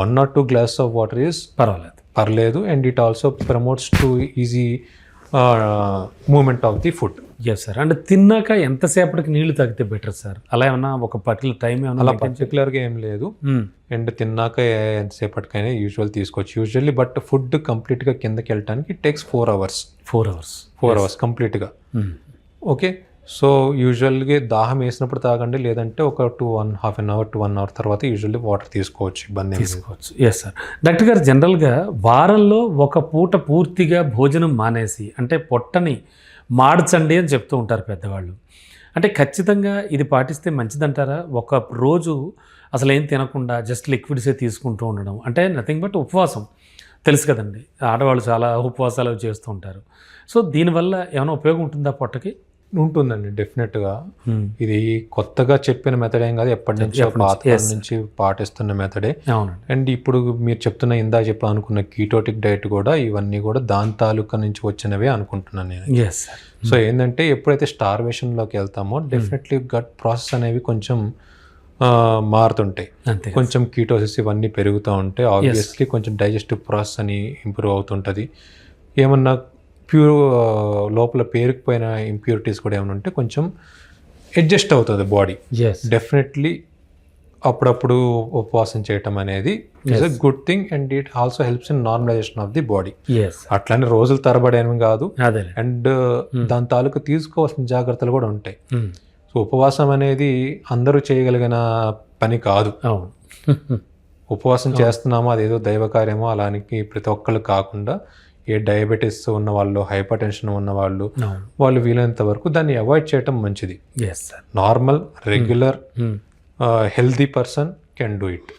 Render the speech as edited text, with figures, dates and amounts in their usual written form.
1 or 2 glasses of water is పర్లేదు, and it also promotes to easy movement of the food. Yes sir. అంటే తిన్నాక ఎంతసేపటికి నీళ్లు తాగితే బెటర్ సార్? అలా ఏమన్నా ఒక పర్టికులర్ టైం ఏమన్నా? అలా పర్టికులర్గా ఏం లేదు, అండ్ తిన్నాక ఎంతసేపటికైనా యూజువల్లీ బట్ ఫుడ్ కంప్లీట్గా కిందకి వెళ్ళటానికి ఇట్ టేక్స్ 4 hours. 4 hours కంప్లీట్గా. ఓకే, సో యూజువల్గా దాహం వేసినప్పుడు తాగండి, లేదంటే ఒక 2.5 hours to 1 hour తర్వాత యూజువల్లీ వాటర్ తీసుకోవచ్చు, ఇబ్బంది తీసుకోవచ్చు. Yes sir. డాక్టర్ గారు, జనరల్గా వారంలో ఒక పూట పూర్తిగా భోజనం మానేసి అంటే పొట్టని మార్చండి అని చెప్తూ ఉంటారు పెద్దవాళ్ళు. అంటే ఖచ్చితంగా ఇది పాటిస్తే మంచిదంటారా? ఒక రోజు అసలు ఏం తినకుండా జస్ట్ లిక్విడ్సే తీసుకుంటూ ఉండడం, అంటే నథింగ్ బట్ ఉపవాసం. తెలుసు కదండి, ఆడవాళ్ళు చాలా ఉపవాసాలు అవి చేస్తూ ఉంటారు. సో దీనివల్ల ఏమైనా ఉపయోగం ఉంటుందా పొట్టకి? ఉంటుందండి, డెఫినెట్గా. ఇది కొత్తగా చెప్పిన మెథడ్ ఏం కాదు, ఎప్పటి నుంచో పాతకాలం నుంచి పాటిస్తున్న మెథడే. అండ్ ఇప్పుడు మీరు చెప్తున్న ఇందాక అనుకున్న కీటోటిక్ డైట్ కూడా ఇవన్నీ కూడా దాని తాలూకా నుంచి వచ్చినవే అనుకుంటున్నాను నేను. సో ఏంటంటే ఎప్పుడైతే స్టార్వేషన్లోకి వెళ్తామో డెఫినెట్లీ గట్ ప్రాసెస్ అనేవి కొంచెం మారుతుంటాయి, కొంచెం కీటోసిస్ ఇవన్నీ పెరుగుతూ ఉంటాయి. ఆబ్వియస్లీ కొంచెం డైజెస్టివ్ ప్రాసెస్ అని ఇంప్రూవ్ అవుతుంటుంది. ఏమన్నా లోపల పేరుకుపోయిన ఇంప్యూరిటీస్ కూడా ఏమైనా ఉంటే కొంచెం అడ్జస్ట్ అవుతుంది బాడీ. డెఫినెట్లీ అప్పుడప్పుడు ఉపవాసం చేయటం అనేది is a good thing, and it also helps in normalisation of the body. అట్లానే రోజులు తరబడేవి కాదు, అండ్ దాని తాలూకు తీసుకోవాల్సిన జాగ్రత్తలు కూడా ఉంటాయి. సో ఉపవాసం అనేది అందరూ చేయగలిగిన పని కాదు. ఉపవాసం చేస్తున్నామో అదేదో దైవకార్యమో అలానికి ప్రతి ఒక్కళ్ళు కాకుండా, ఏ డయాబెటీస్ ఉన్న వాళ్ళు, హైపర్ టెన్షన్ ఉన్న వాళ్ళు వీలైనంత వరకు దాన్ని అవాయిడ్ చేయటం మంచిది. Normal regular healthy person can do it.